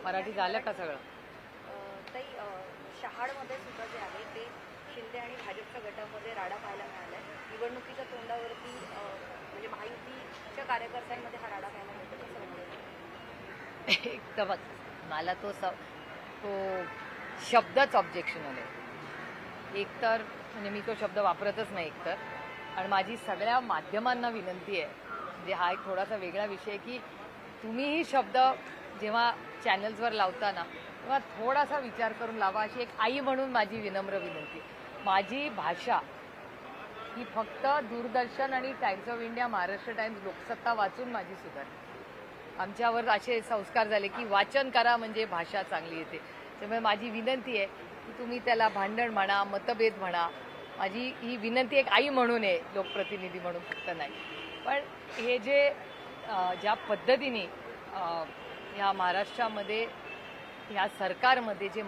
मराठी झालं का सगळं? ताई, शहाडमध्ये सुद्धा जे आहे ते शिंदे आणि भाजपच्या गटामध्ये राडा पाहायला मिळालाय. निवडणुकीच्या तोंडावरती म्हणजे महायुतीच्या कार्यकर्त्यांमध्ये हा राडा पाहायला मिळतो. कसं वाटतं? एक तर बघ, मला तो शब्दच ऑब्जेक्शनल आहे. एकतर म्हणजे मी तो शब्द वापरतच नाही एकतर. आणि माझी सगळ्या माध्यमांना विनंती आहे, म्हणजे हा एक थोडासा वेगळा विषय आहे, की तुम्हीही शब्द जेव्हा चॅनल्सवर लावताना तेव्हा थोडासा विचार करून लावा, अशी एक आई म्हणून माझी विनम्र विनंती. माझी भाषा ही फक्त दूरदर्शन आणि times of India, Maharashtra times, Loksatta वाचून माझी सुधारली. आमच्यावर असे संस्कार झाले की वाचन करा म्हणजे भाषा चांगली येते. त्यामुळे माझी विनंती आहे की तुम्ही त्याला भांडण म्हणा, मतभेद म्हणा, माझी ही विनंती एक आई म्हणून आहे, लोकप्रतिनिधी म्हणून फक्त नाही. पण हे जे ज्या पद्धतीने या महाराष्ट्रामध्ये या सरकारमध्ये जे